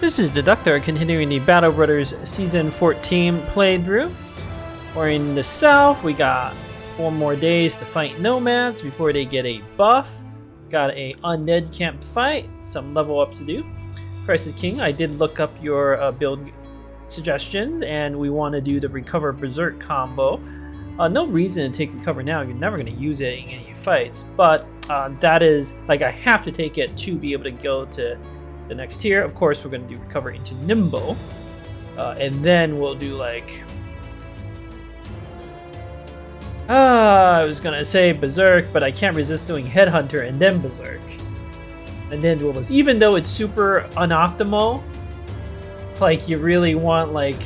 This is the Doctor continuing the Battle Brothers Season 14 playthrough. We're in the south. We got 4 more days to fight Nomads before they get a buff. Got a Undead camp fight, some level ups to do. Crisis King, I did look up your build suggestions, and we want to do the Recover Berserk combo. No reason to take Recover now. You're never going to use it in any fights, but that is, like, I have to take it to be able to go to the next tier. Of course, we're going to do Recover into Nimble, and then we'll do, like, I was going to say Berserk, but I can't resist doing Headhunter and then Berserk. And then Duelist. Even though it's super unoptimal, like, you really want, like,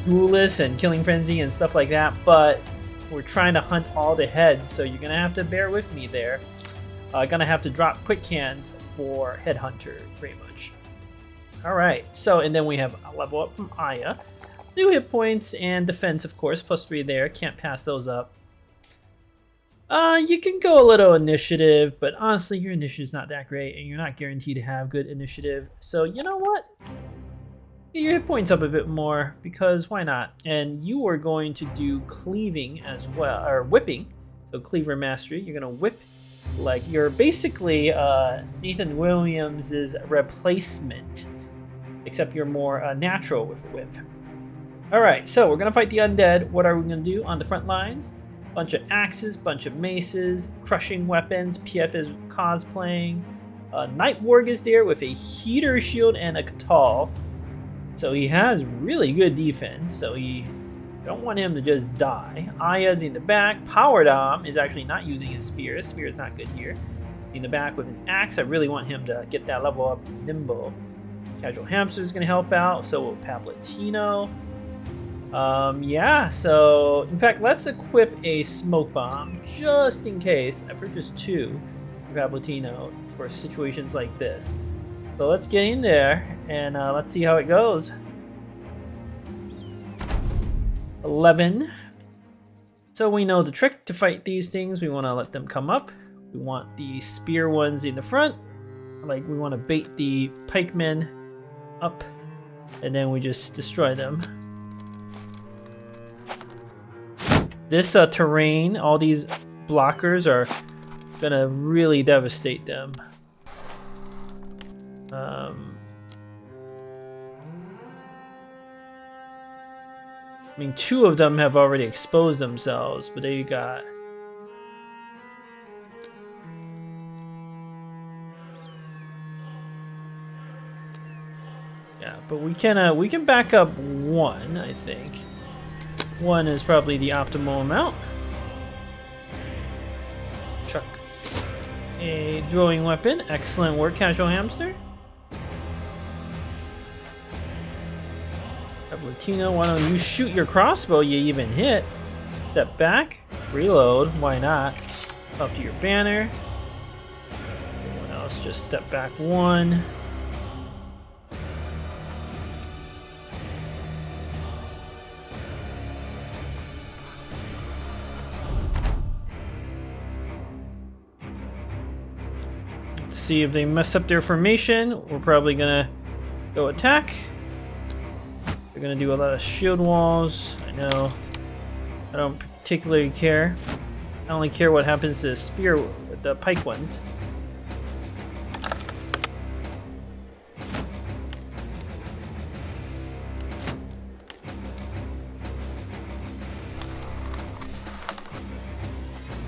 Duelist and Killing Frenzy and stuff like that, but we're trying to hunt all the heads, so you're gonna have to bear with me there. Gonna have to drop quick hands for Headhunter, pretty much. Alright, so, and then we have a level up from Aya. 2 hit points and defense, of course, +3 there. Can't pass those up. You can go a little initiative, but honestly, your initiative's not that great, and you're not guaranteed to have good initiative. So, you know what? Get your hit points up a bit more, because why not? And you are going to do cleaving as well, or whipping. So Cleaver Mastery, you're going to whip like you're basically Nathan Williams' replacement, except you're more natural with whip. Alright, so we're going to fight the Undead. What are we going to do on the front lines? Bunch of axes, bunch of maces, crushing weapons. PF is cosplaying. Nightwarg is there with a heater shield and a Katal. So he has really good defense, so you don't want him to just die. Aya's in the back. Power Dom is actually not using his spear. His spear is not good here. In the back with an axe. I really want him to get that level up to Nimble. Casual Hamster is going to help out, so will Pablatino. Yeah, so in fact, let's equip a smoke bomb just in case. I purchased 2 for Pablatino for situations like this. So let's get in there and let's see how it goes. 11. So we know the trick to fight these things. We want to let them come up. We want the spear ones in the front. Like, we want to bait the pikemen up, and then we just destroy them. This terrain, all these blockers are gonna really devastate them. I mean, 2 of them have already exposed themselves, but there you got. Yeah, but we can back up 1, I think. 1 is probably the optimal amount. Chuck a throwing weapon. Excellent work, Casual Hamster. Latino, why don't you shoot your crossbow? You even hit. Step back. Reload. Why not? Up to your banner. Everyone else just step back 1. Let's see if they mess up their formation. We're probably gonna go attack. They're gonna do a lot of shield walls. I know. I don't particularly care. I only care what happens to the pike ones.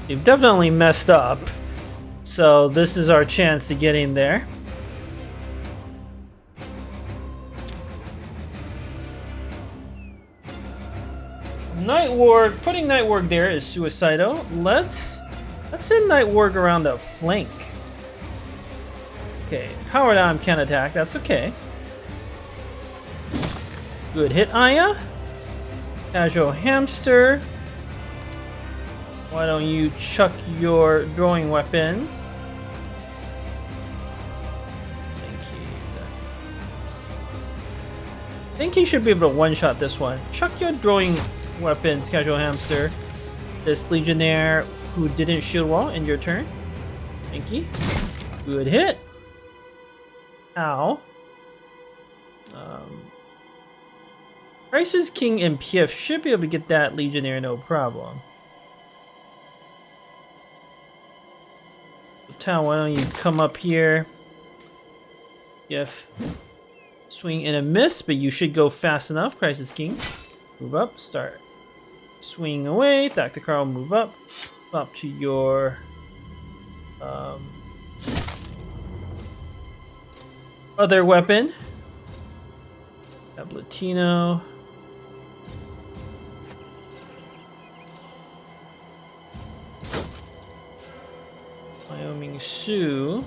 You've definitely messed up. So this is our chance to get in there. Nightwarg, putting Nightwarg there is suicidal. Let's send Nightwarg around the flank. Okay, Power Dom can attack, that's okay. Good hit, Aya. Casual Hamster. Why don't you chuck your throwing weapons? I think he should be able to one-shot this one. Chuck your throwing weapons, Casual Hamster. This Legionnaire who didn't shield wall in your turn. Thank you. Good hit. Ow. Crisis King and PF should be able to get that Legionnaire no problem. Town, why don't you come up here? PF. Swing and a miss, but you should go fast enough, Crisis King. Move up, start. Swing away, Dr. Carl, move up. Up to your other weapon. Ablatino. Wyoming Sioux.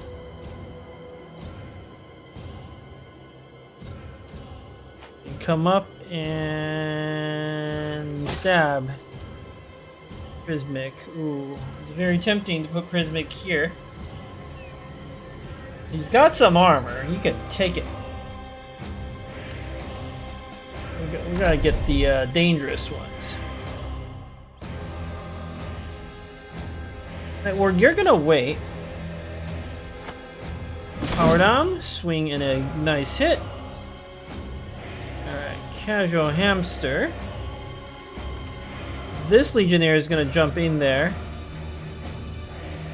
You come up and stab. Prismic. Ooh, it's very tempting to put Prismic here. He's got some armor. You can take it. We gotta get the dangerous ones. Alright, well, you're gonna wait. Power down, swing in a nice hit. Alright, casual hamster. This Legionnaire is gonna jump in there.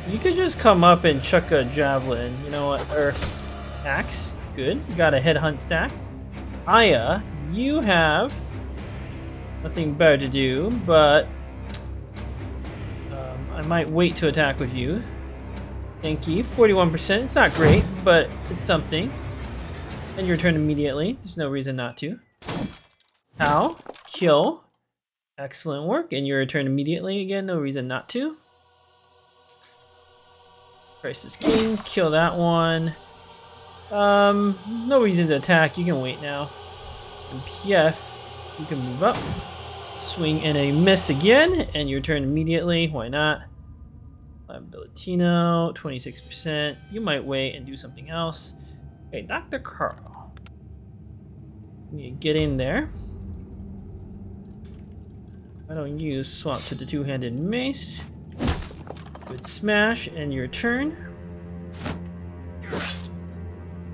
You could just come up and chuck a javelin. You know what? Or axe. Good. You got a headhunt stack. Aya, you have nothing better to do, but I might wait to attack with you. Thank you. 41%. It's not great, but it's something. And your turn immediately. There's no reason not to. Ow. Kill. Excellent work. And your return immediately. Again, no reason not to. Crisis King. Kill that one. No reason to attack. You can wait now. And PF, you can move up. Swing and a miss again. And your turn immediately. Why not? Abilitino. 26%. You might wait and do something else. Okay, Dr. Carl. You get in there. I don't use swap to the two-handed mace. Good smash, and your turn.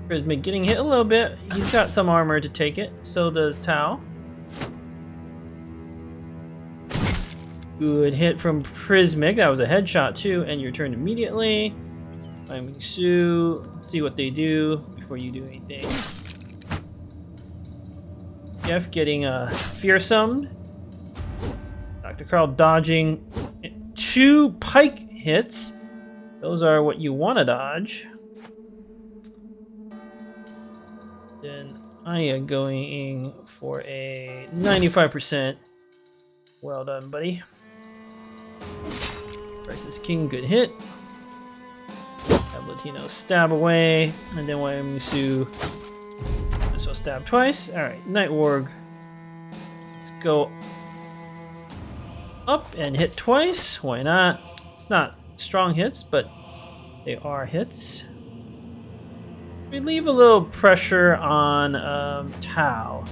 Prismic getting hit a little bit. He's got some armor to take it. So does Tao. Good hit from Prismic. That was a headshot too, and your turn immediately. I'm Sioux. See what they do before you do anything. Jeff getting fearsome. Dr. Carl dodging 2 pike hits. Those are what you want to dodge. Then Aya going for a 95%. Well done, buddy. Crisis King, good hit. Ablatino stab away. And then Wyoming Sioux. So stab twice. Alright, Night Warg. Let's go up and hit twice. Why not? It's not strong hits, but they are hits. We leave a little pressure on Tau.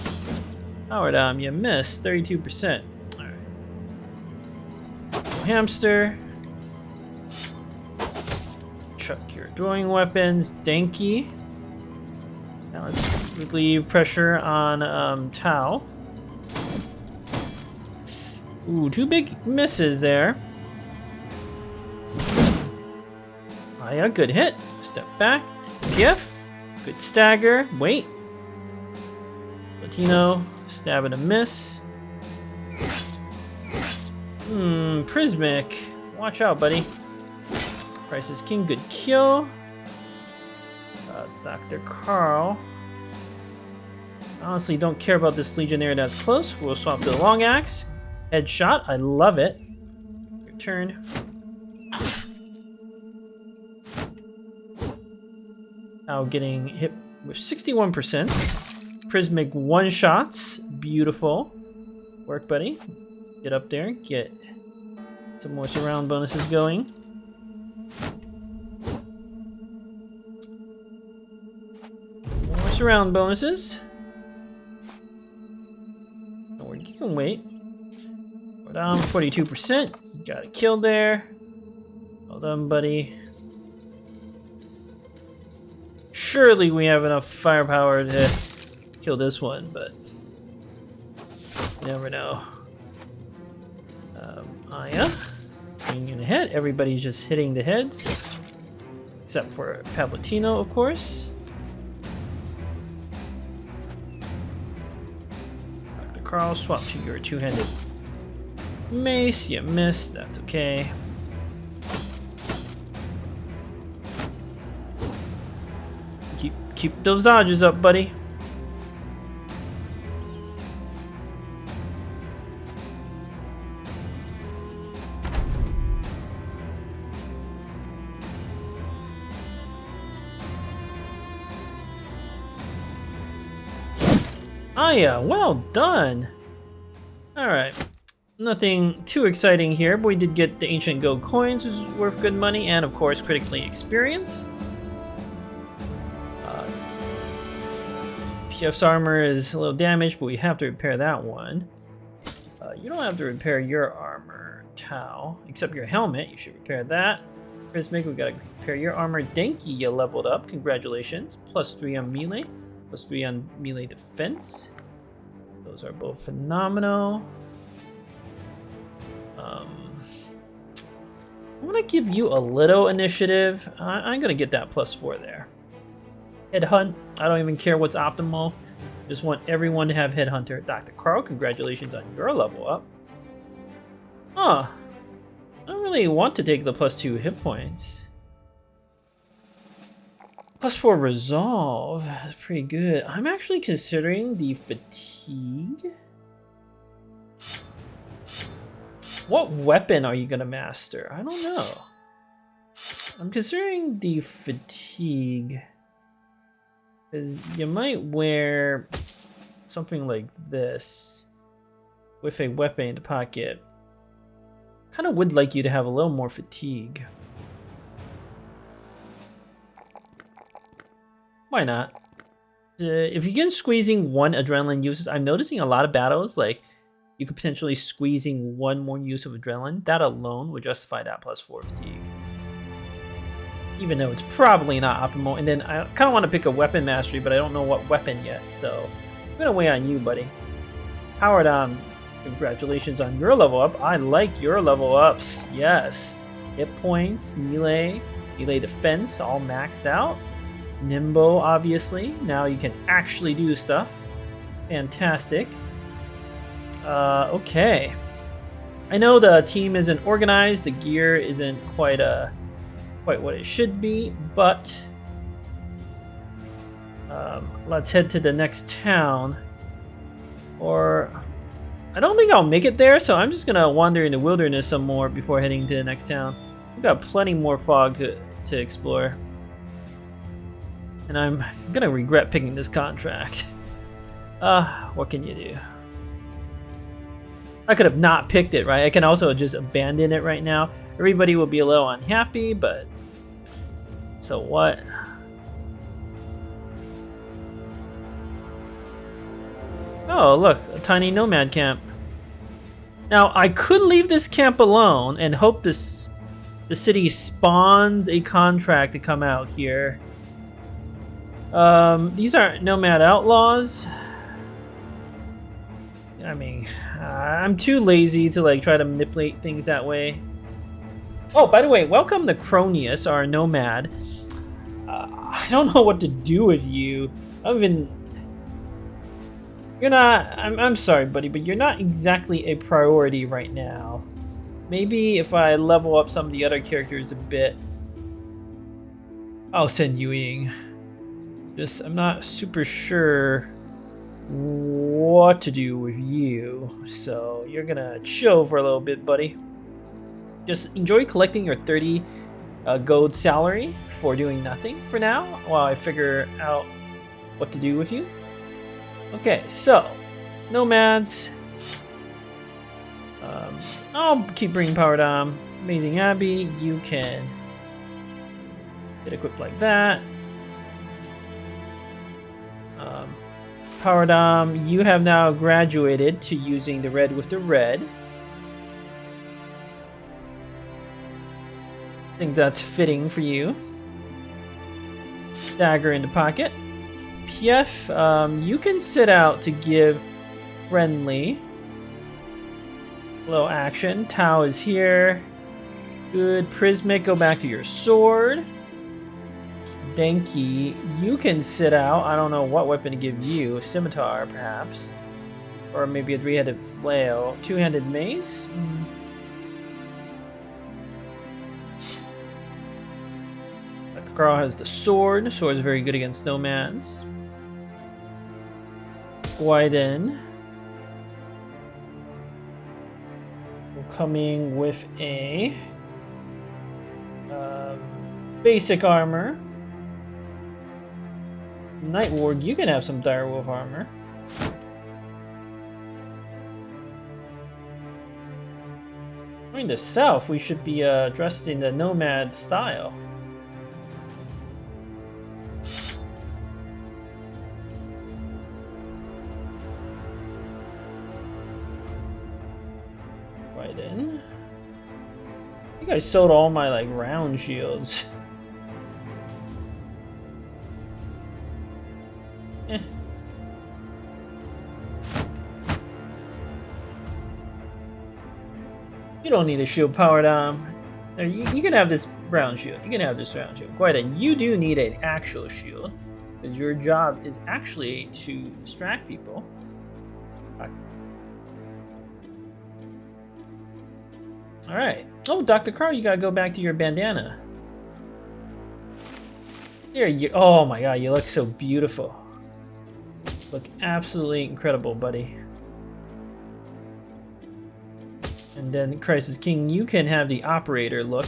Power down, you missed 32%. Alright. Hamster. Chuck your throwing weapons. Danky. Now let's relieve pressure on Tau. Ooh, 2 big misses there. Oh yeah, good hit. Step back. PF. Good stagger. Wait. Latino. Stab and a miss. Prismic. Watch out, buddy. Crisis King. Good kill. Dr. Carl. Honestly, don't care about this Legionnaire that's close. We'll swap to the long axe. Headshot, I love it. Your turn. Now getting hit with 61%. Prismic one-shots. Beautiful work, buddy. Get up there. Get some more surround bonuses going. More surround bonuses. Or you can wait. We're down 42%. You got a kill there. Well done, buddy. Surely we have enough firepower to kill this one, but you never know. Aya, bringing in ahead. Everybody's just hitting the heads, except for Pablatino, of course. Dr. Carl, swap to your two-handed mace. You missed. That's okay. Keep those dodges up, buddy. Ah, yeah, well done. Alright. Nothing too exciting here, but we did get the ancient gold coins, which is worth good money, and of course, critically experience. PF's armor is a little damaged, but we have to repair that one. You don't have to repair your armor, Tau, except your helmet. You should repair that. Prismic, we gotta repair your armor. Denki, you leveled up. Congratulations. +3 on melee, +3 on melee defense. Those are both phenomenal. I'm gonna give you a little initiative. I'm gonna get that +4 there. Headhunt, I don't even care what's optimal. Just want everyone to have Headhunter. Dr. Carl, congratulations on your level up. Huh. I don't really want to take the +2 hit points. +4 resolve is pretty good. I'm actually considering the fatigue. What weapon are you gonna master? I don't know. I'm considering the fatigue. Because you might wear something like this with a weapon in the pocket. Kind of would like you to have a little more fatigue. Why not? If you get squeezing 1 adrenaline uses, I'm noticing a lot of battles, like you could potentially squeezing 1 more use of adrenaline. That alone would justify that +4 fatigue. Even though it's probably not optimal. And then I kind of want to pick a weapon mastery, but I don't know what weapon yet. So I'm gonna wait on you, buddy. Powered on. Congratulations on your level up. I like your level ups. Yes. Hit points, melee defense, all maxed out. Nimbo, obviously. Now you can actually do stuff. Fantastic. Okay. I know the team isn't organized. The gear isn't quite what it should be, but let's head to the next town. Or I don't think I'll make it there, so I'm just gonna wander in the wilderness some more before heading to the next town. We've got plenty more fog to explore, and I'm gonna regret picking this contract. What can you do? I could have not picked it, right? I can also just abandon it right now. Everybody will be a little unhappy, but so what? Oh, look, a tiny nomad camp. Now, I could leave this camp alone and hope the city spawns a contract to come out here. These aren't nomad outlaws. I mean, I'm too lazy to like try to manipulate things that way. Oh, by the way, welcome to Cronius, our nomad. I don't know what to do with you. You're not. I'm sorry, buddy, but you're not exactly a priority right now. Maybe if I level up some of the other characters a bit, I'll send you in. Just, I'm not super sure what to do with you, so you're gonna chill for a little bit, buddy. Just enjoy collecting your 30 gold salary for doing nothing for now while I figure out what to do with you. Okay, so nomads. I'll keep bringing power down. Amazing Abbey, you can get equipped like that. Power Dom, you have now graduated to using the red with the red. I think that's fitting for you. Dagger in the pocket. Pief, you can sit out to give friendly a little action. Tau is here. Good. Prismic, go back to your sword. Denki, you can sit out. I don't know what weapon to give you. A scimitar, perhaps. Or maybe a three-headed flail. Two-handed mace? Dr. Carl has the sword. The sword is very good against nomads. Guiden. We're coming with a basic armor. Night Ward, you can have some direwolf armor. In the south, we should be dressed in the nomad style. Right in. I think I sold all my like round shields. You don't need a shield powered arm. You can have this brown shield. You can have this round shield. Quite, and you do need an actual shield, because your job is actually to distract people. All right. Oh, Dr. Carl, you gotta go back to your bandana. There you. Oh my God, you look so beautiful. Look absolutely incredible, buddy. And then, Crisis King, you can have the operator look.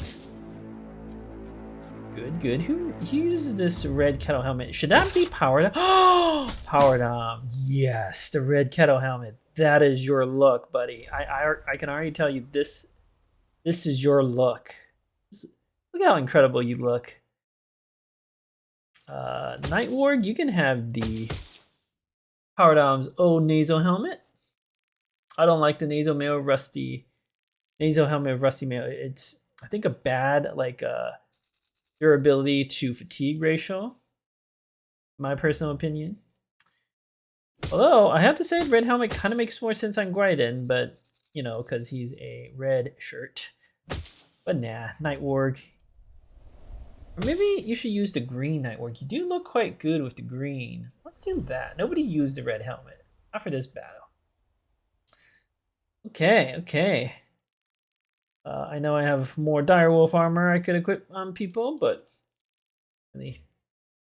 Good, good. Who uses this red kettle helmet? Should that be powered? Oh, powered arm. Yes, the red kettle helmet. That is your look, buddy. I can already tell you this is your look. Look how incredible you look. Night Ward, you can have the powered arms. Oh, nasal helmet. I don't like the nasal mail rusty. Nasal helmet of rusty mail. It's, I think, a bad like durability to fatigue ratio. My personal opinion. Although I have to say, red helmet kind of makes more sense on Guiden, but you know, because he's a red shirt. But nah, Night Warg. Or maybe you should use the green Night Warg. You do look quite good with the green. Let's do that. Nobody used the red helmet. Not for this battle. Okay, okay. I know I have more direwolf armor I could equip on people, but I really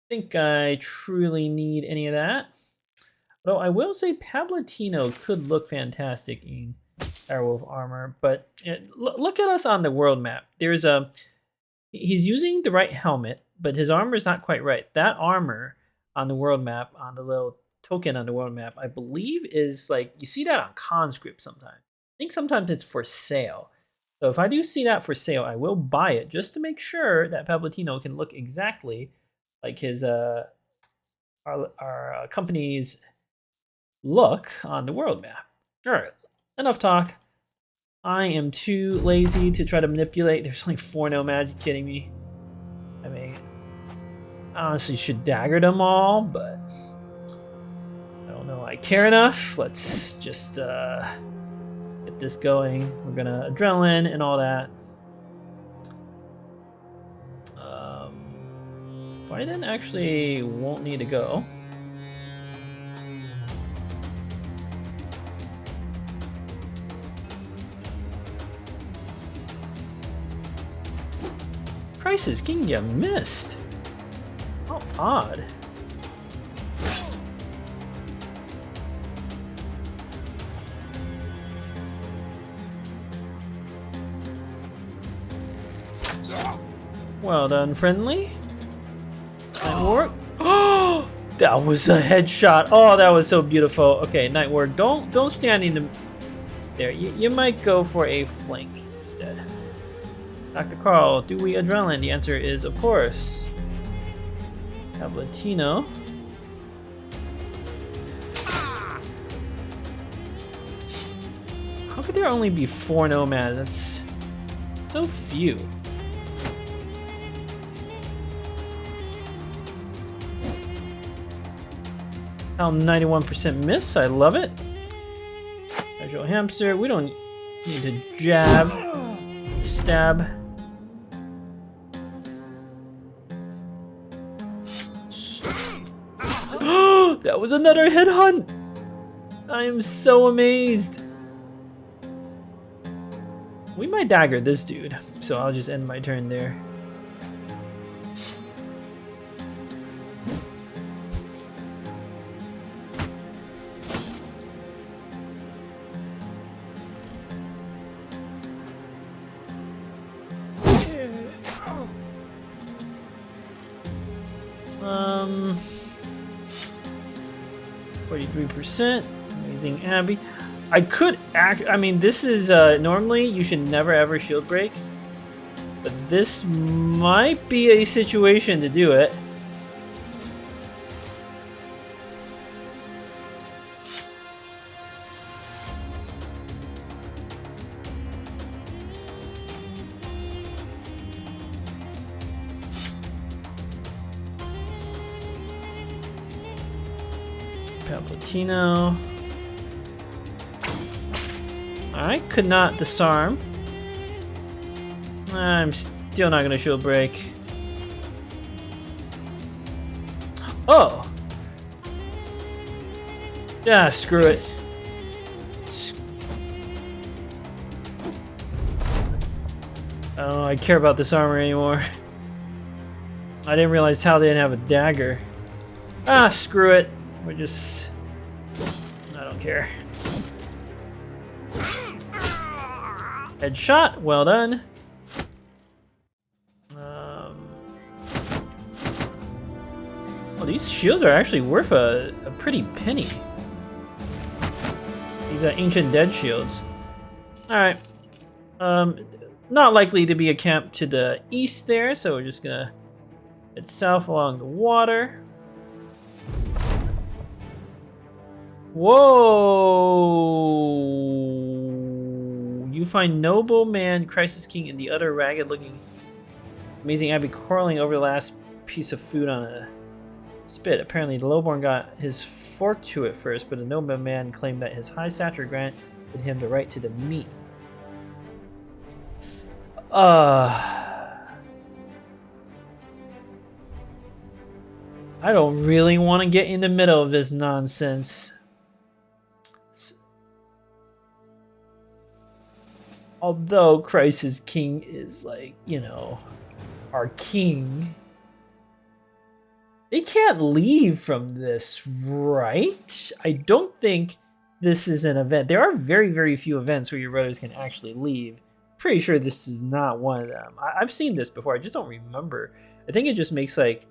think I truly need any of that. Although I will say Pablatino could look fantastic in direwolf armor, but look at us on the world map. There's a he's using the right helmet, but his armor is not quite right. That armor on the world map, on the little token on the world map, I believe is like, you see that on conscript sometimes. I think sometimes it's for sale. So if I do see that for sale, I will buy it just to make sure that Pablatino can look exactly like his our company's look on the world map. All right, enough talk. I am too lazy to try to manipulate. There's only 4 nomads. You kidding me? I mean, I honestly should dagger them all, but I don't know I care enough. Let's just get this going. We're gonna adrenaline and all that. Biden actually won't need to go. Crisis King, you missed. How odd. Well done, friendly. Night Ward. Oh, that was a headshot. Oh, that was so beautiful. Okay, Night Ward, don't stand in the there. You might go for a flank instead. Dr. Carl, do we adrenaline? The answer is of course. Pablatino. How could there only be 4 nomads? That's so few. Now 91% miss. I love it. Casual hamster. We don't need to jab. Stab. That was another headhunt. I am so amazed. We might dagger this dude, so I'll just end my turn there. Um, 43%. Amazing Abby. I could act. I mean, this is normally you should never ever shield break, but this might be a situation to do it. Palpatino. I could not disarm. I'm still not gonna shield break. Oh! Yeah, screw it. I don't know, I care about this armor anymore. I didn't realize how they didn't have a dagger. Ah, screw it. We're just... I don't care. Headshot, well done. Oh, these shields are actually worth a pretty penny. These are ancient dead shields. Alright. Not likely to be a camp to the east there, so we're just gonna head south along the water. Whoa! You find Nobleman, Crisis King, and the other ragged-looking Amazing Abby quarreling over the last piece of food on a spit. Apparently, the Lowborn got his fork to it first, but the Nobleman claimed that his high stature granted him the right to the meat. I don't really want to get in the middle of this nonsense. Although Crisis King is like, you know, our king. They can't leave from this, right? I don't think this is an event. There are very, very few events where your brothers can actually leave. Pretty sure this is not one of them. I've seen this before. I just don't remember. I think it just makes like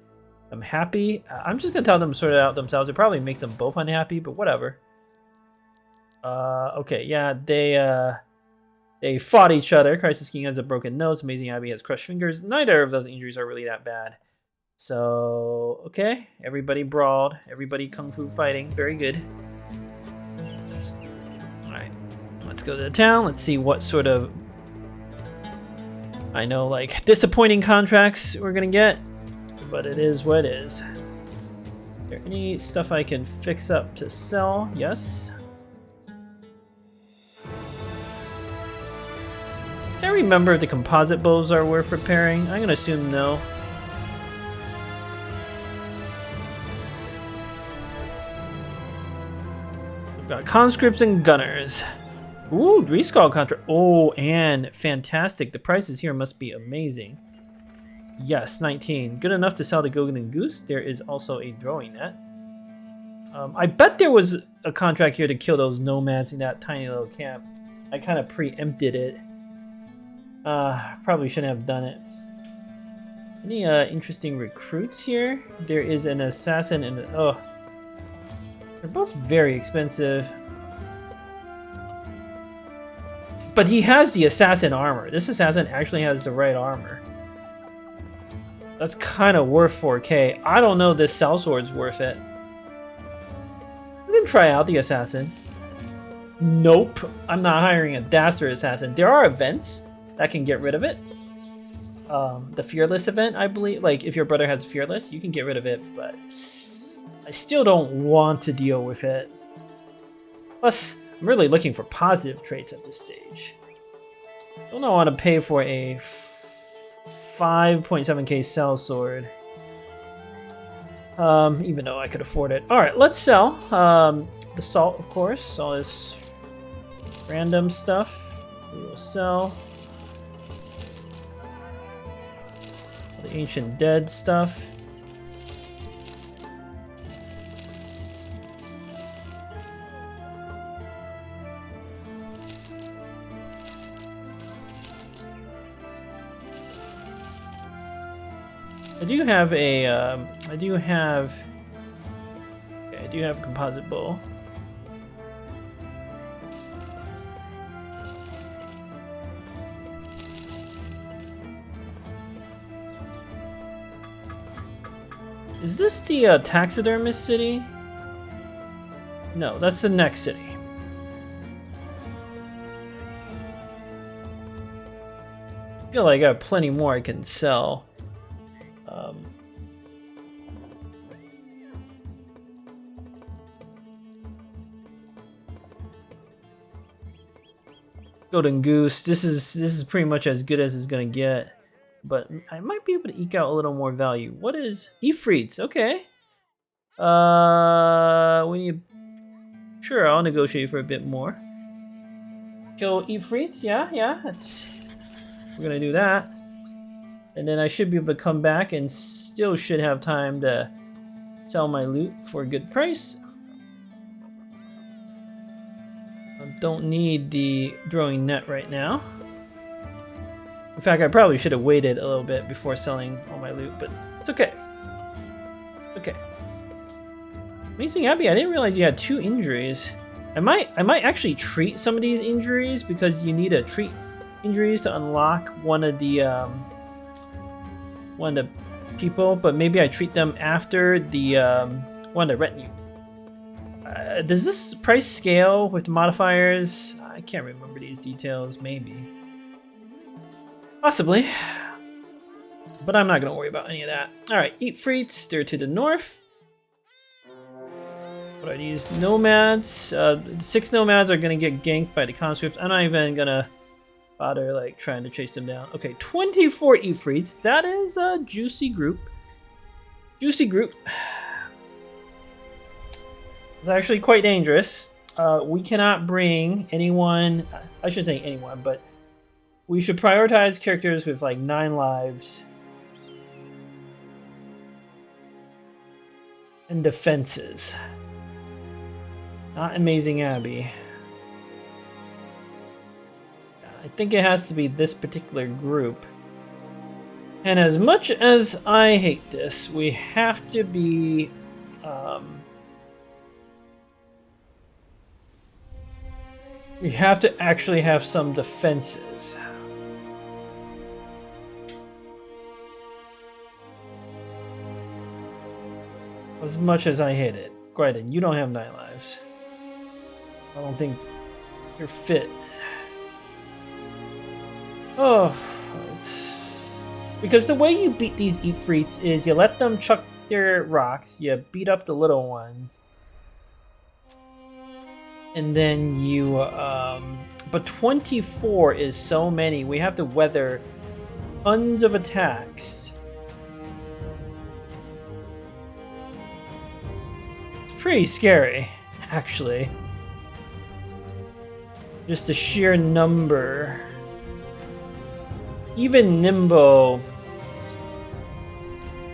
them happy. I'm just gonna tell them to sort it out themselves. It probably makes them both unhappy, but whatever. Okay, yeah, they fought each other. Crisis King has a broken nose. Amazing Abby has crushed fingers. Neither of those injuries are really that bad. So, okay. Everybody brawled. Everybody kung fu fighting. Very good. Alright. Let's go to the town. Let's see what sort of... I know, like, disappointing contracts we're gonna get. But it is what it is. Is there any stuff I can fix up to sell? Yes. I remember if the composite bows are worth repairing. I'm gonna assume no. We've got conscripts and gunners. Ooh, reskull contract. Oh, and fantastic. The prices here must be amazing. Yes, 19. Good enough to sell the Golden Goose. There is also a throwing net. I bet there was a contract here to kill those nomads in that tiny little camp. I kind of preempted it. Probably shouldn't have done it. Any interesting recruits here? There is an assassin and oh, they're both very expensive. But he has the assassin armor. This assassin actually has the right armor. That's kind of worth 4K. I don't know this sellsword's worth it. We can try out the assassin. Nope, I'm not hiring a dastard assassin. There are events that can get rid of it. The fearless event, I believe, like if your brother has fearless, you can get rid of it, but I still don't want to deal with it. Plus, I'm really looking for positive traits at this stage. Don't I want to pay for a 5.7k cell sword. Even though I could afford it. Alright, let's sell. The salt, of course. All this random stuff. We will sell. The ancient dead stuff. I do have a composite bow. Is this the taxidermist city? No, that's the next city. I feel like I got plenty more I can sell. Golden Goose. This is pretty much as good as it's gonna get, but I might be able to eke out a little more value. What is Efreets? Okay. We need. Sure, I'll negotiate for a bit more. Kill Efreets. Yeah. We're gonna do that, and then I should be able to come back and still should have time to sell my loot for a good price. Don't need the throwing net right now. In fact, I probably should have waited a little bit before selling all my loot, but it's okay. Okay. Amazing Abbey, I didn't realize you had 2 injuries. I might actually treat some of these injuries because you need to treat injuries to unlock one of the people, but maybe I treat them after the one of the retinue. Does this price scale with the modifiers? I can't remember these details. Maybe. Possibly. But I'm not going to worry about any of that. Alright, Efreets, they're to the north. What are these? Nomads. 6 nomads are going to get ganked by the conscripts. I'm not even going to bother like trying to chase them down. Okay, 24 Efreets. That is a juicy group. Juicy group. It's actually quite dangerous. We cannot bring anyone, I shouldn't say anyone, but we should prioritize characters with like 9 lives. And defenses. Not Amazing Abbey. I think it has to be this particular group. And as much as I hate this, we have to be... we have to actually have some defenses. As much as I hate it. Gryden, you don't have 9 lives. I don't think you're fit. Oh. Because the way you beat these Efreets is you let them chuck their rocks, you beat up the little ones. And then you, but 24 is so many. We have to weather tons of attacks. It's pretty scary, actually. Just the sheer number. Even Nimbo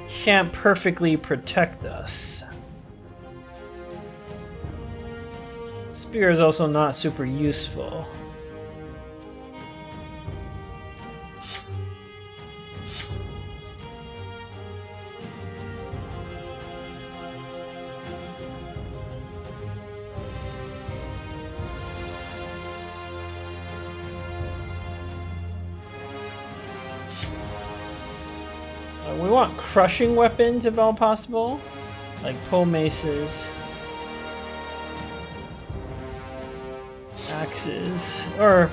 can't perfectly protect us. Spear is also not super useful. We want crushing weapons if all possible, like pole maces. Axes, or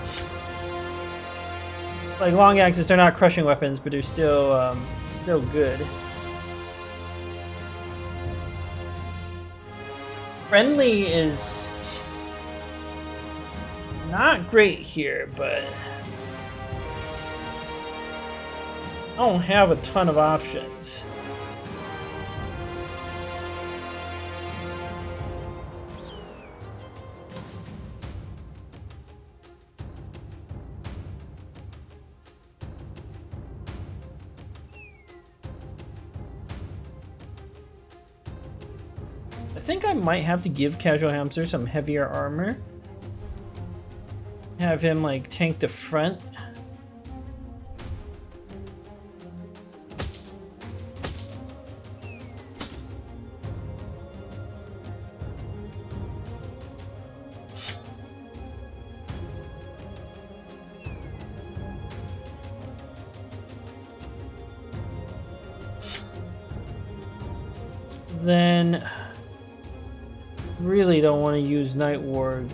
like long axes. They're not crushing weapons, but they're still still good. Friendly is not great here, but I don't have a ton of options. I think I might have to give Casual Hamster some heavier armor. Have him like tank the front. Then really don't want to use Night Warg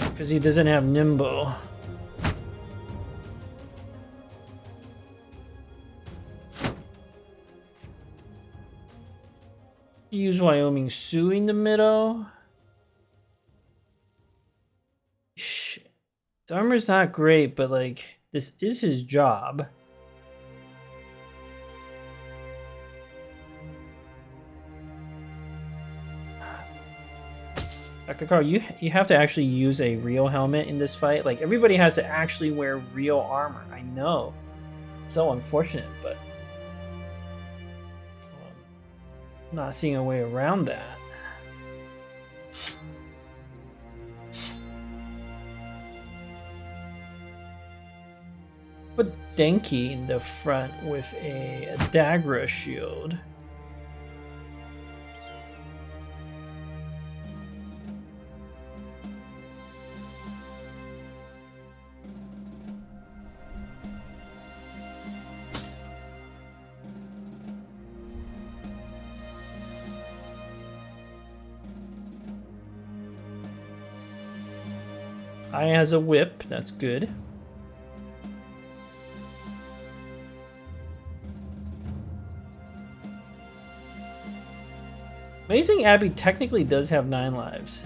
because he doesn't have Nimble. Use Wyoming Sioux in the middle. Shit. His armor's not great, but like this is his job. Dr. Carl, you have to actually use a real helmet in this fight. Like, everybody has to actually wear real armor. I know. It's so unfortunate, but I'm not seeing a way around that. Put Denki in the front with a Dagra shield. Ai has a whip, that's good. Amazing Abby technically does have 9 lives.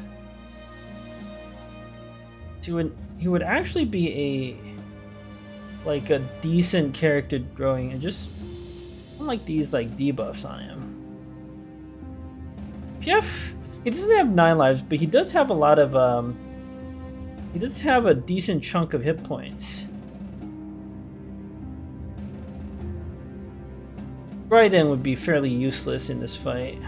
So he would actually be a decent character growing, and just unlike these like debuffs on him. Pief, he doesn't have 9 lives, but he does have a lot of he does have a decent chunk of hit points. Raiden would be fairly useless in this fight.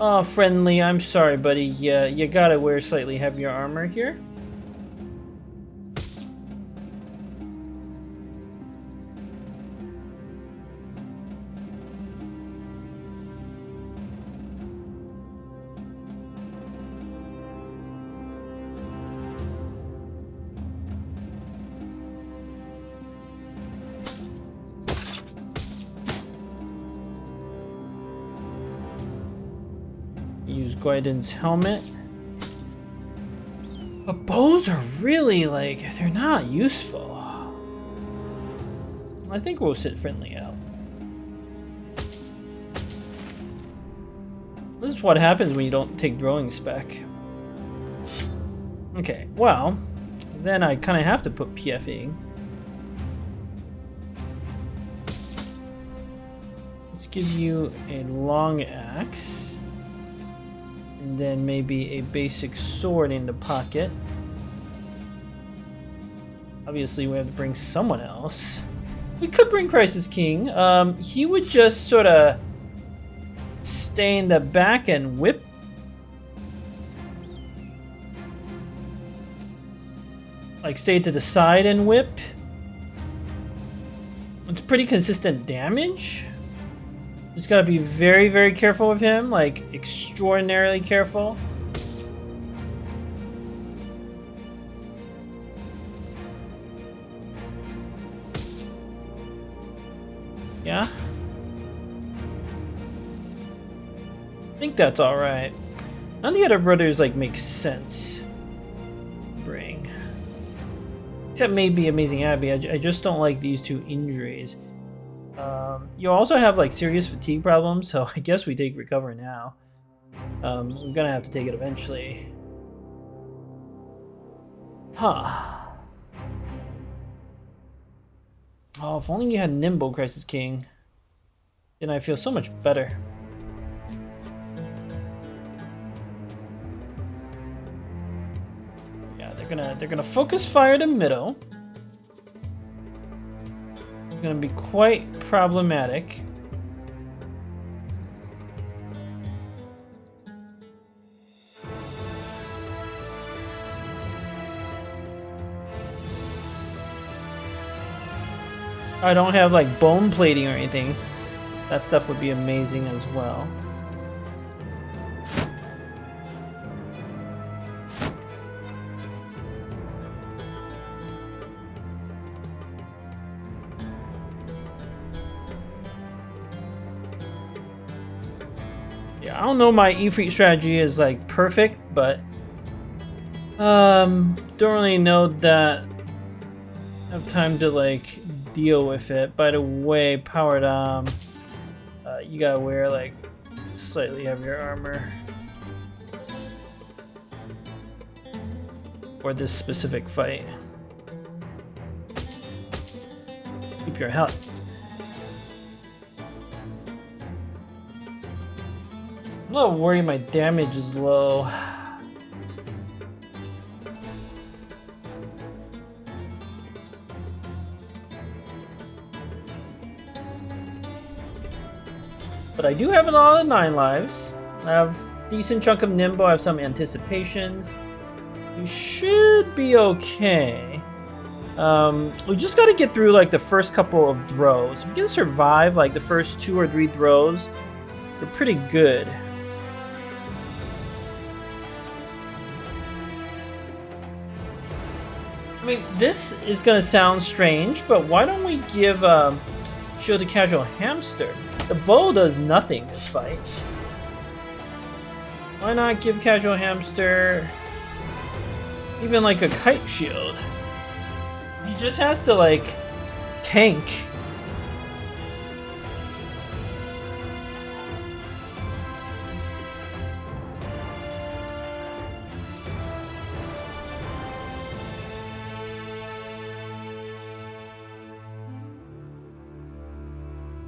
Oh, Friendly, I'm sorry, buddy. Yeah, you gotta wear slightly heavier armor here. Use Guiden's helmet. But bows are really like, they're not useful. I think we'll sit Friendly out. This is what happens when you don't take growing spec. Okay, well, then I kind of have to put PFing. Let's give you a long axe. And then maybe a basic sword in the pocket. Obviously, we have to bring someone else. We could bring Crisis King. He would just sort of stay in the back and whip. Like, stay to the side and whip. It's pretty consistent damage. Just gotta be very, very careful with him, like extraordinarily careful. Yeah? I think that's alright. None of the other brothers like make sense. Bring. Except maybe Amazing Abby. I just don't like these 2 injuries. You also have like serious fatigue problems, so I guess we take recover now. We're gonna have to take it eventually. Huh. Oh, if only you had Nimble, Crisis King. Then I feel so much better. Yeah, they're gonna focus fire to middle. It's gonna be quite problematic. I don't have like bone plating or anything. That stuff would be amazing as well. Yeah, I don't know my Efreet strategy is like perfect, but don't really know that I have time to like deal with it. By the way, powered you gotta wear like slightly heavier armor for this specific fight. Keep your health. I'm not worried my damage is low. But I do have a lot of 9 lives. I have a decent chunk of Nimble. I have some anticipations. You should be okay. We just got to get through like the first couple of throws. If you can survive like the first 2 or 3 throws, you're pretty good. I mean, this is gonna sound strange, but why don't we give Shield to Casual Hamster? The bow does nothing this fight. Why not give Casual Hamster even like a kite shield? He just has to like tank.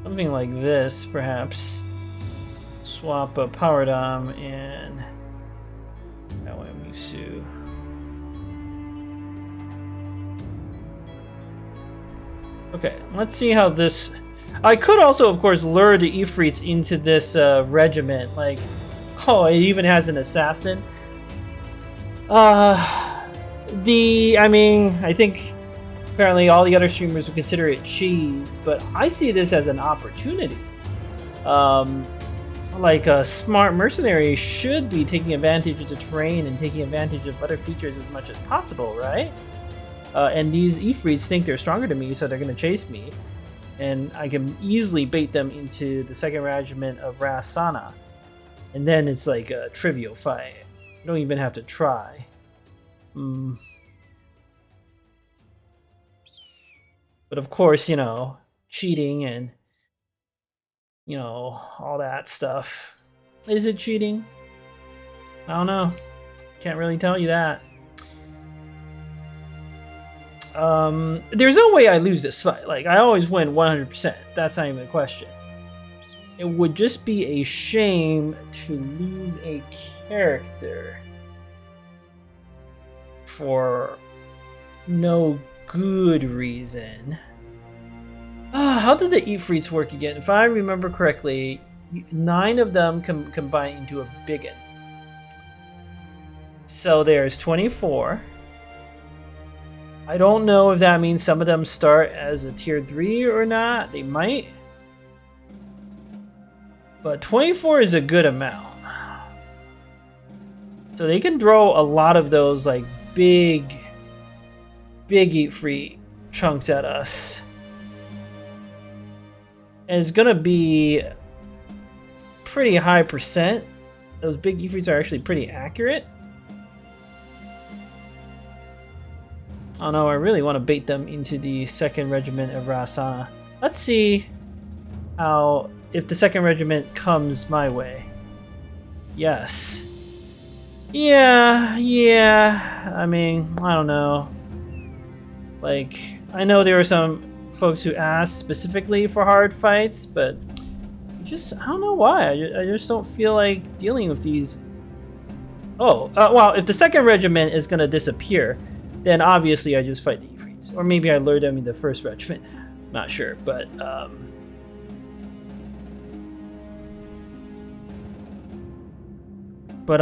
Something like this, perhaps. Swap a Power Dom and Misu. Okay, let's see how this... I could also, of course, lure the Efreets into this regiment. Like, oh, it even has an assassin. I mean, I think apparently all the other streamers would consider it cheese, but I see this as an opportunity. Like a smart mercenary should be taking advantage of the terrain and taking advantage of other features as much as possible, right? And these Efreets think they're stronger than me, so they're going to chase me. And I can easily bait them into the 2nd Regiment of Rasana. And then it's like a trivial fight. You don't even have to try. But of course, you know, cheating and, you know, all that stuff. Is it cheating? I don't know. Can't really tell you that. There's no way I lose this fight. Like, I always win 100%. That's not even a question. It would just be a shame to lose a character for no good reason. How did the Efreets work again? If I remember correctly, 9 of them combine into a biggin. So there's 24. I don't know if that means some of them start as a tier 3 or not. They might. But 24 is a good amount. So they can throw a lot of those like big Efreet chunks at us. And it's gonna be pretty high percent. Those big Efreets are actually pretty accurate. Oh no, I really want to bait them into the 2nd Regiment of Rasana. Let's see how if the 2nd Regiment comes my way. Yes. Yeah. I mean, I don't know. Like, I know there were some folks who asked specifically for hard fights, but I don't know why. I just don't feel like dealing with these. Oh, well, if the 2nd Regiment is gonna disappear, then obviously I just fight the Efreets. Or maybe I lure them in the 1st Regiment. Not sure, but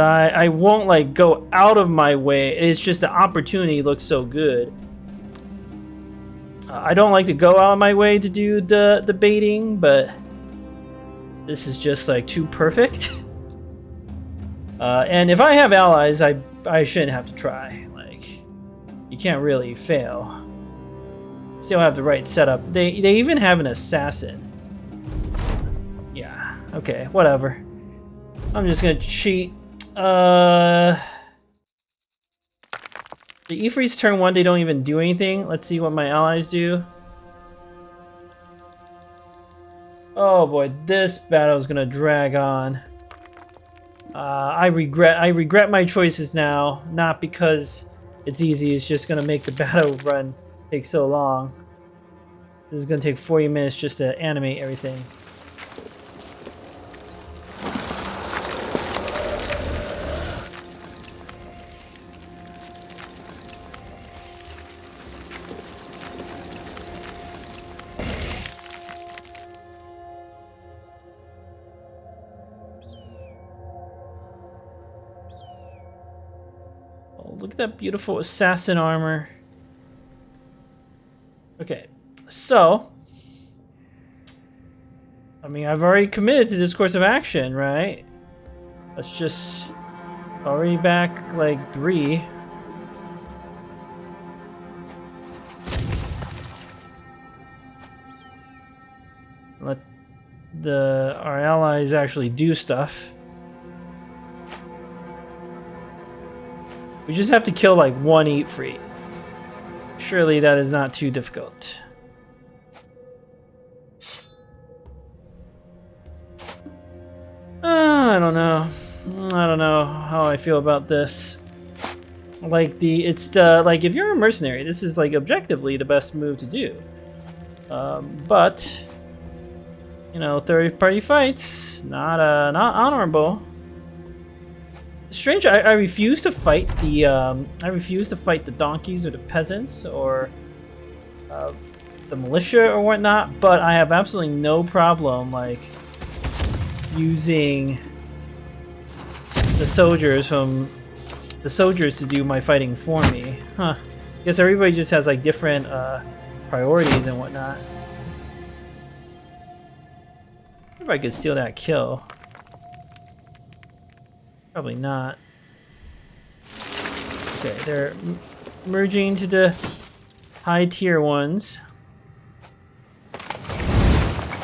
I won't like go out of my way. It's just the opportunity looks so good. I don't like to go out of my way to do the baiting, but this is just like too perfect. And if I have allies, I shouldn't have to try. Like, you can't really fail. Still have the right setup. They even have an assassin. Yeah. Okay. Whatever. I'm just gonna cheat. The Efreets turn 1, they don't even do anything. Let's see what my allies do. Oh boy, this battle is gonna drag on. I regret my choices now, not because it's easy, it's just gonna make the battle run take so long. This is gonna take 40 minutes just to animate everything. Look at that beautiful assassin armor. Okay, so I mean, I've already committed to this course of action, right? Let's just already back like 3. Let our allies actually do stuff. We just have to kill like 1 Efreet. Surely that is not too difficult. I don't know. I don't know how I feel about this. Like like if you're a mercenary, this is like objectively the best move to do. But you know, third-party fights not honorable. Strange. I refuse to fight the donkeys or the peasants or the militia or whatnot. But I have absolutely no problem like using the soldiers to do my fighting for me. Huh. Guess everybody just has like different priorities and whatnot. I wonder if I could steal that kill. Probably not. Okay, they're merging to the high tier ones.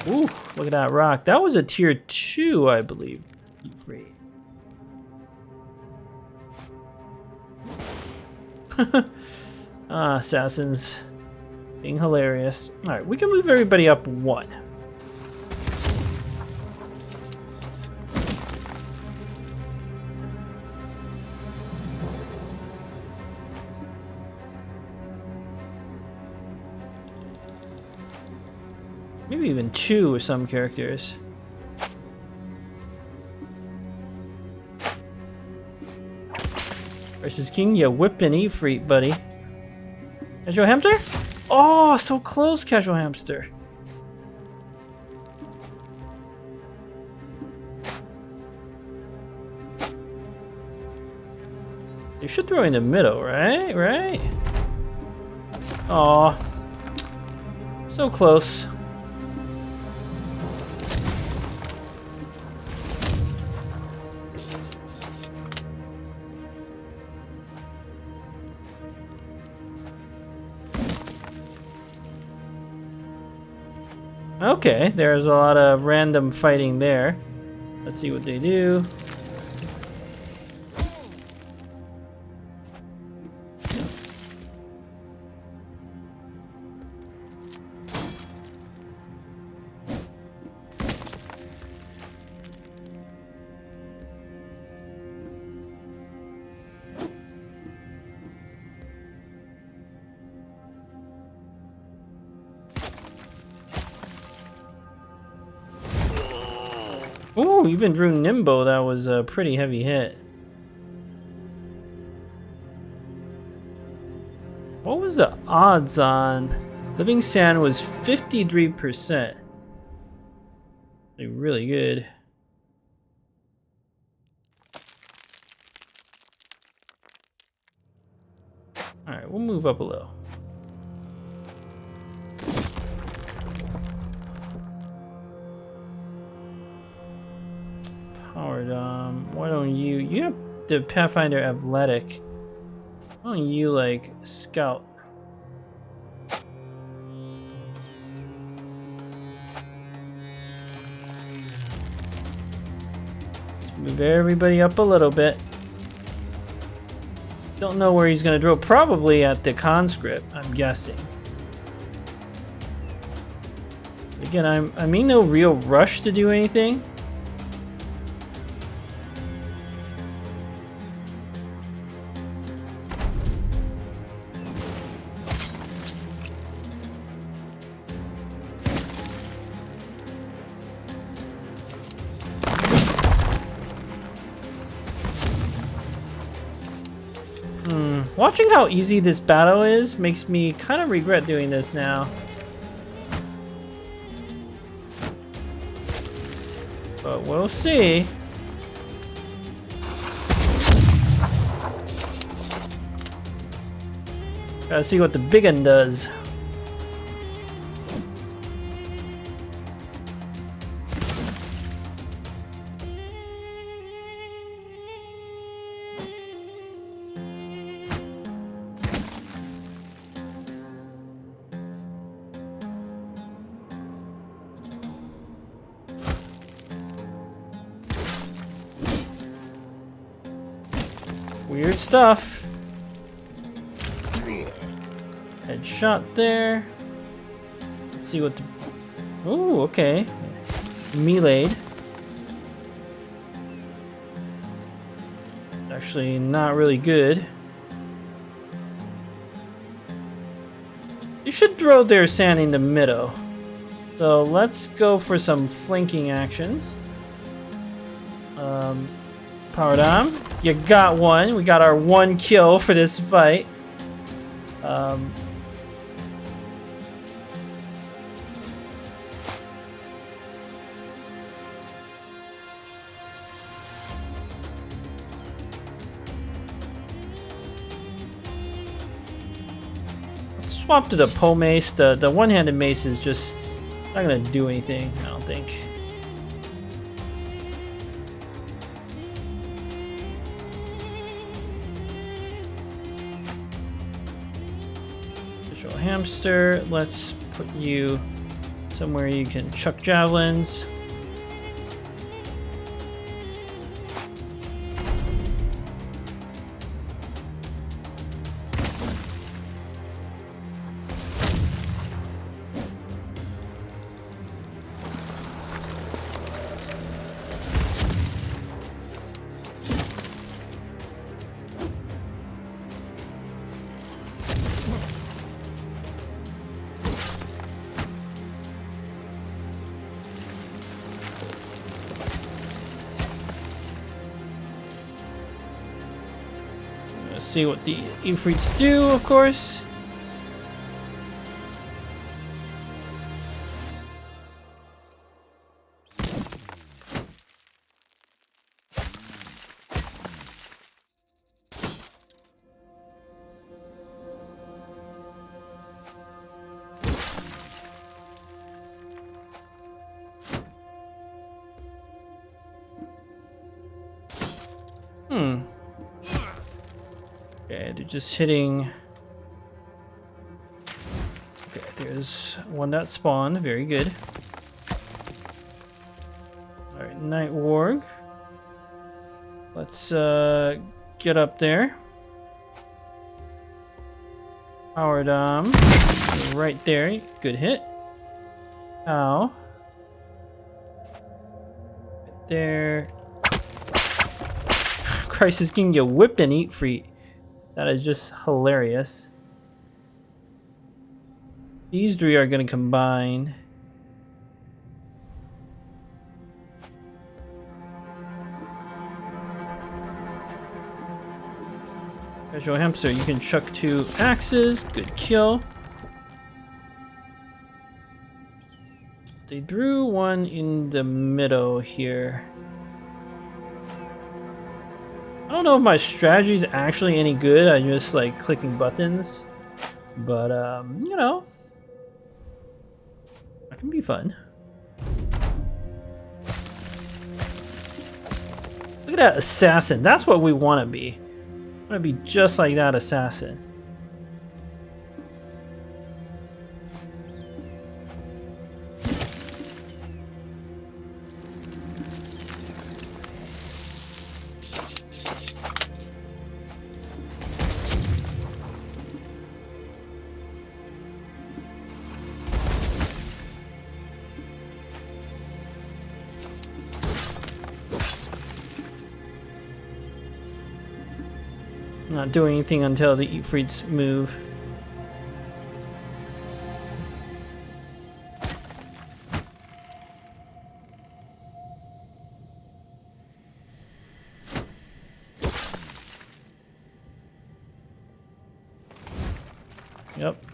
Ooh, look at that rock. That was a tier 2, I believe. Efreet. Assassins. Being hilarious. Alright, we can move everybody up 1. Maybe even 2 with some characters. Versus King, you whipping Efreet, buddy. Casual hamster? Oh, so close, casual hamster. You should throw in the middle, right? Right? Aw. So close. Okay, there's a lot of random fighting there. Let's see what they do. Ooh, even drew Nimbo. That was a pretty heavy hit. What was the odds on? Living Sand was 53%. Really good. Alright, we'll move up a little. Powered, why don't you have the Pathfinder Athletic. Why don't you, like, scout? Let's move everybody up a little bit. Don't know where he's gonna drill. Probably at the conscript, I'm guessing. Again, I'm in no real rush to do anything. Watching how easy this battle is makes me kind of regret doing this now. But we'll see. Gotta see what the big one does. Weird stuff. Headshot there. Let's see what the... Ooh, okay. Melee'd. Actually not really good. You should throw their sand in the middle. So let's go for some flanking actions. Powered on. You got one. We got our one kill for this fight. Let's swap to the pole mace. The one-handed mace is just not gonna do anything, I don't think. Hamster, let's put you somewhere you can chuck javelins. See what the Efreets do, of course. Okay, they're just hitting. Okay, there's one that spawned. Very good. Alright, Night Warg. Let's get up there. Power Dom. Right there. Good hit. Ow. Right there. Christ, is getting you whipped and eat free. That is just hilarious. These three are going to combine. Casual hamster, you can chuck 2 axes. Good kill. They threw one in the middle here. I don't know if my strategy is actually any good. I'm just like clicking buttons. But, you know, that can be fun. Look at that assassin. That's what we want to be. I want to be just like that assassin. Not doing anything until the Efreets move. Yep.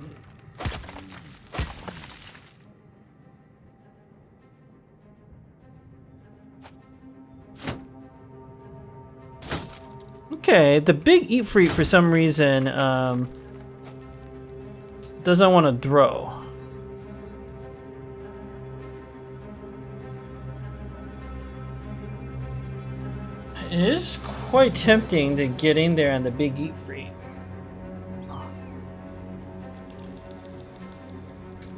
Okay, the big Efreet for some reason doesn't want to throw. It is quite tempting to get in there on the big Efreet.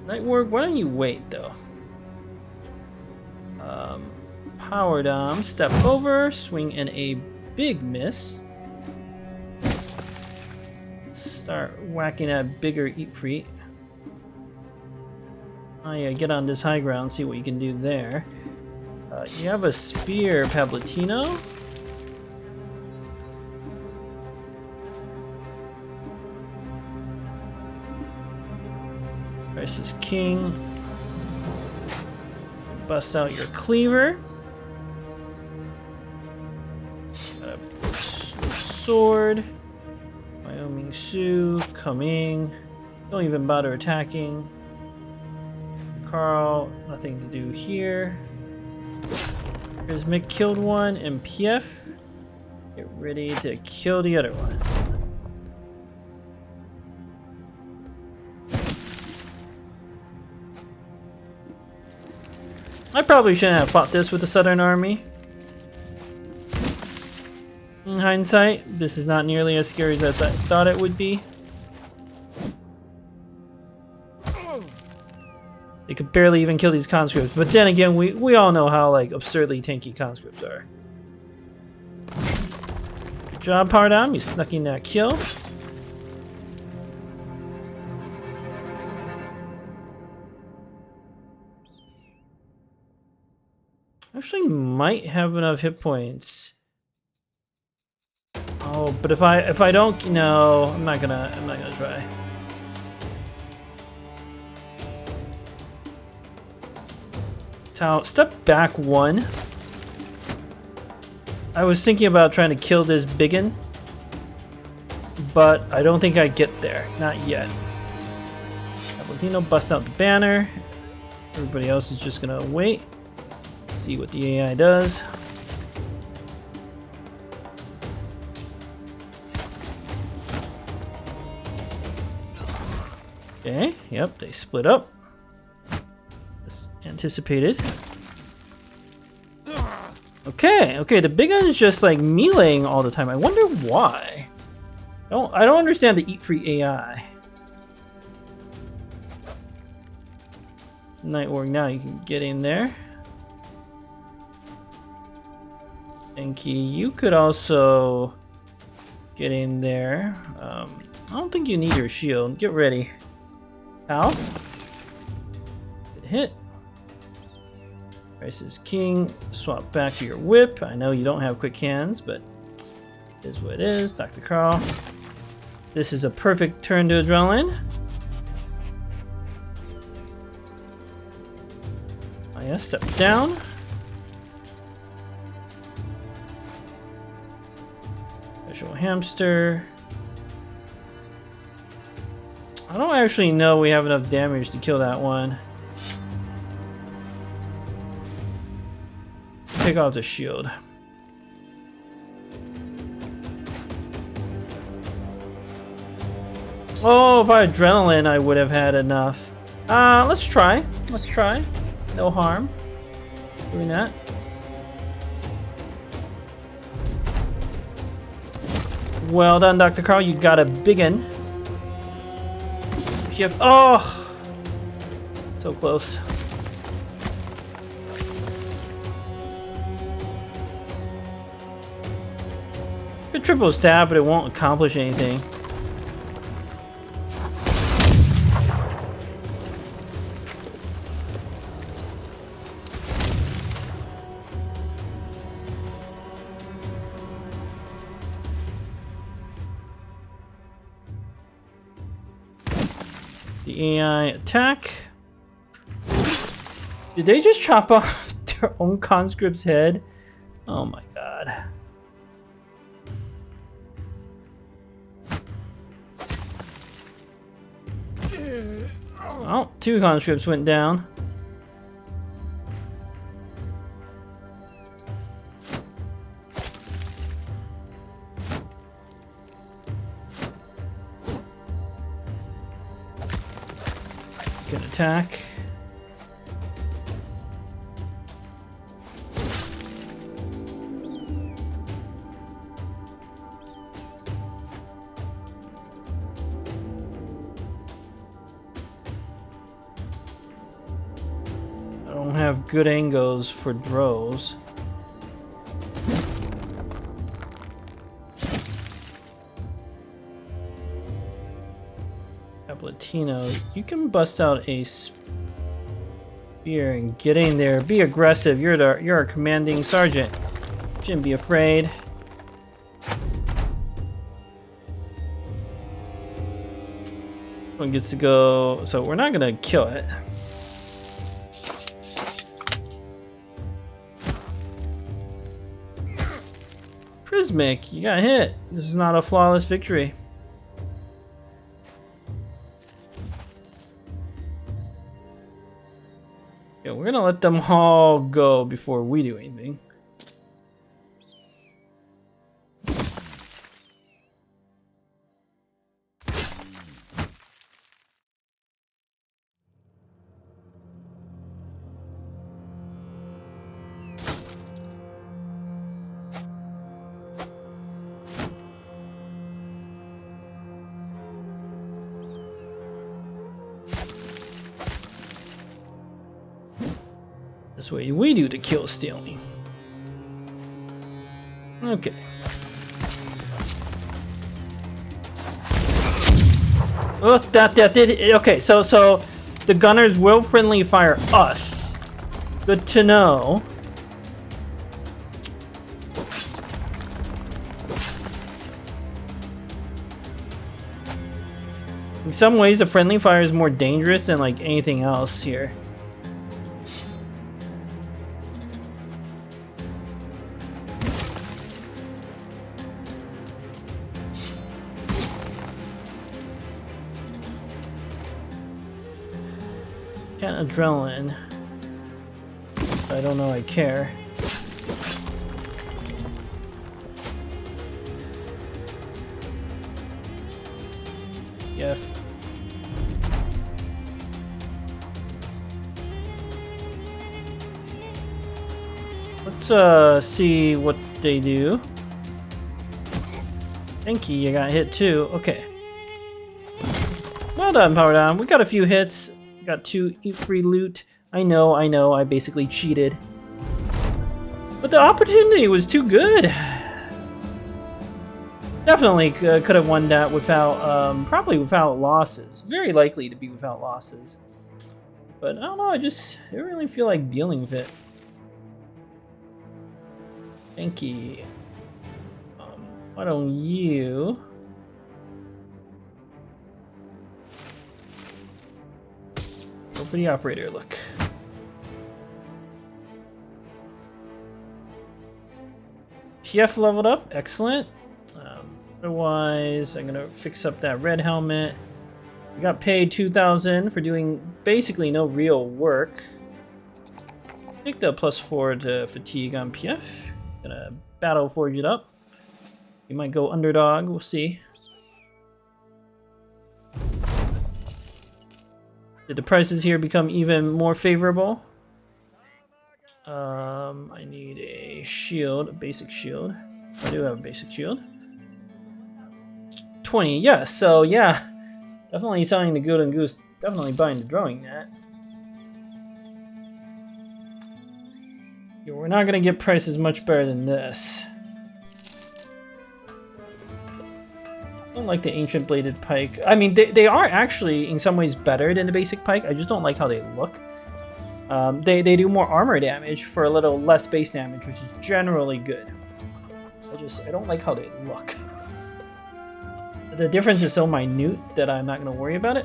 Nightwork, why don't you wait though? Power dom, step over, swing in a big miss. Start whacking at bigger Efreet. Oh yeah, get on this high ground, see what you can do there. You have a spear, Pablatino. Price is king. Bust out your cleaver. Sword. Wyoming Sioux coming. Don't even bother attacking. Carl, nothing to do here. Here's Mick killed one. MPF. Get ready to kill the other one. I probably shouldn't have fought this with the Southern Army. In hindsight, this is not nearly as scary as I thought it would be. They could barely even kill these conscripts, but then again, we all know how like absurdly tanky conscripts are. Good job, Pardam. You snuck in that kill. Actually, might have enough hit points. Oh, but if I don't, no, I'm not gonna try. Tau, step back 1. I was thinking about trying to kill this biggin, but I don't think I get there. Not yet. Abaldino busts out the banner. Everybody else is just gonna wait. See what the AI does. Okay, yep, they split up. As anticipated. Okay, the big gun is just like meleeing all the time. I wonder why. I don't understand the Eat Free AI. Nightwork, now you can get in there. Enki, you could also get in there. I don't think you need your shield. Get ready. Ow. Good hit. Price is king. Swap back to your whip. I know you don't have quick hands, but it is what it is. Dr. Carl. This is a perfect turn to adrenaline. Oh yeah, step down. Visual hamster. I don't actually know we have enough damage to kill that one. Take off the shield. Oh, if I had adrenaline, I would have had enough. Let's try. Let's try. No harm doing that. Well done, Dr. Carl. You got a big one. Oh! So close. Could triple stab, but it won't accomplish anything. The AI attack. Did they just chop off their own conscript's head? Oh my god. Oh, 2 conscripts went down. Good attack. I don't have good angles for drows. Latino, you can bust out a spear and get in there. Be aggressive. You're a commanding sergeant. Shouldn't be afraid. One gets to go, so we're not gonna kill it. Prismic, you got hit. This is not a flawless victory. Yeah, we're gonna let them all go before we do anything. This way we do the kill stealing. Okay. Oh, that did it. Okay, so the gunners will friendly fire us. Good to know. In some ways, the friendly fire is more dangerous than like anything else here. Adrenaline. I don't know I care. Yeah. Let's see what they do. Thank you, you got hit too. Okay. Well done, Power Down. We got a few hits. Got 2 free loot. I know, I basically cheated. But the opportunity was too good. Definitely could have won that without, probably without losses. Very likely to be without losses. But I don't know, I didn't really feel like dealing with it. Thank you. Why don't you... Go for the operator look. PF leveled up, excellent. Otherwise, I'm gonna fix up that red helmet. We got paid 2,000 for doing basically no real work. Take the +4 to fatigue on PF. Gonna battle forge it up. We might go underdog, we'll see. Did the prices here become even more favorable? I need a shield, a basic shield. I do have a basic shield. 20, yes, so yeah. Definitely selling the Golden Goose, definitely buying the Drawing Net. Yeah, we're not gonna get prices much better than this. I don't like the Ancient Bladed Pike. I mean, they are actually in some ways better than the basic pike. I just don't like how they look. They do more armor damage for a little less base damage, which is generally good. I don't like how they look. The difference is so minute that I'm not going to worry about it.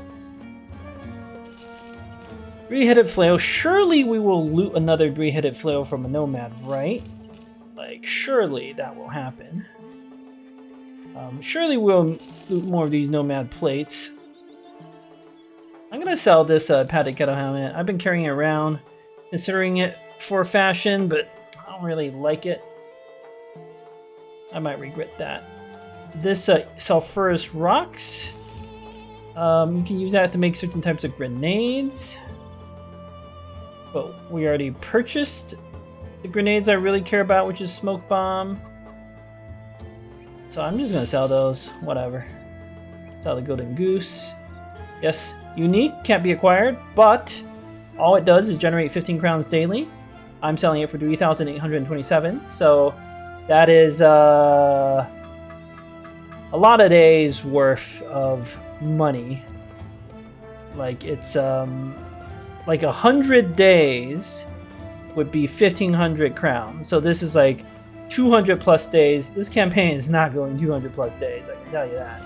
Three-headed flail. Surely we will loot another three-headed flail from a Nomad, right? Like, surely that will happen. Surely we'll loot more of these Nomad plates. I'm going to sell this padded kettle helmet. I've been carrying it around, considering it for fashion, but I don't really like it. I might regret that. This sulfurous rocks. You can use that to make certain types of grenades. But we already purchased the grenades I really care about, which is smoke bomb. So I'm just gonna sell those. Whatever. Sell the Golden Goose. Yes, unique can't be acquired, but all it does is generate 15 crowns daily. I'm selling it for 3,827. So that is a lot of days worth of money. Like it's like 100 days would be 1,500 crowns. So this is like 200 plus days. This campaign is not going 200 plus days, I can tell you that.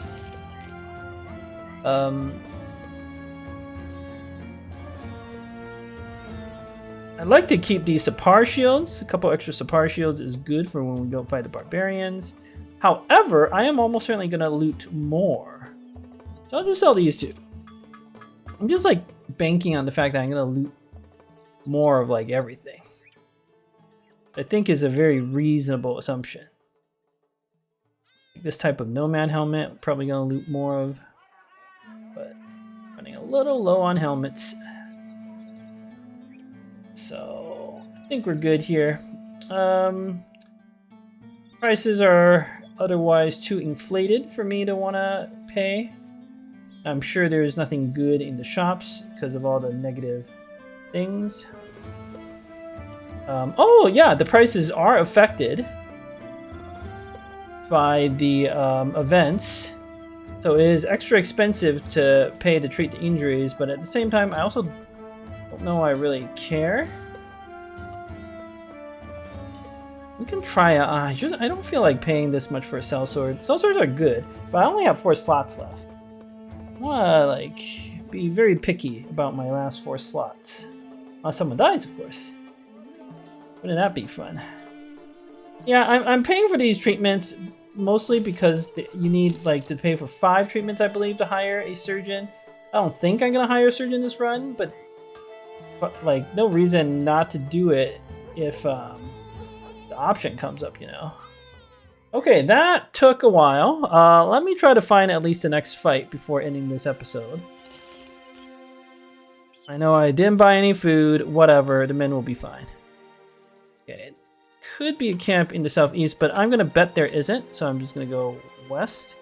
I'd like to keep these Sapar shields. A couple extra Sapar shields is good for when we go fight the barbarians. However, I am almost certainly going to loot more. So I'll just sell these two. I'm just like banking on the fact that I'm going to loot more of like everything. I think is a very reasonable assumption. This type of Nomad helmet, probably going to loot more of. But running a little low on helmets. So I think we're good here. Prices are otherwise too inflated for me to want to pay. I'm sure there's nothing good in the shops because of all the negative things. Oh yeah, the prices are affected by the events. So it is extra expensive to pay to treat the injuries, but at the same time, I also don't know I really care. We can try a, I don't feel like paying this much for a sellsword. Sellswords are good, but I only have 4 slots left. I wanna like be very picky about my last 4 slots. Unless someone dies, of course. Wouldn't that be fun? Yeah, I'm paying for these treatments mostly because you need like to pay for 5 treatments, I believe, to hire a surgeon. I don't think I'm gonna hire a surgeon this run, but like no reason not to do it if the option comes up, you know. Okay, that took a while. Let me try to find at least the next fight before ending this episode. I know I didn't buy any food, whatever, the men will be fine. Okay, it could be a camp in the southeast, but I'm gonna bet there isn't, so I'm just gonna go west.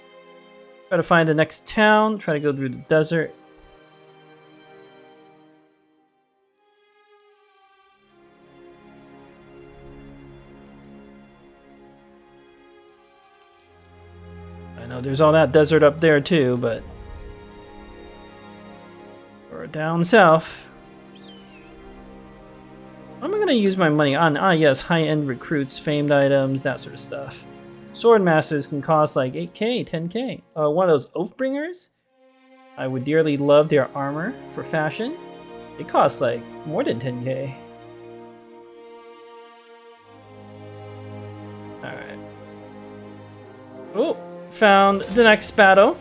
Try to find the next town, try to go through the desert. I know there's all that desert up there too, but we're down south. What am I gonna use my money on? Ah, yes, high-end recruits, famed items, that sort of stuff. Sword masters can cost like 8k, 10k. One of those Oathbringers. I would dearly love their armor for fashion. It costs like more than 10k. Alright. Oh, found the next battle.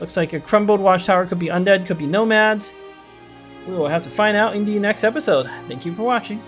Looks like a crumbled watchtower could be undead, could be nomads. We will have to find out in the next episode. Thank you for watching.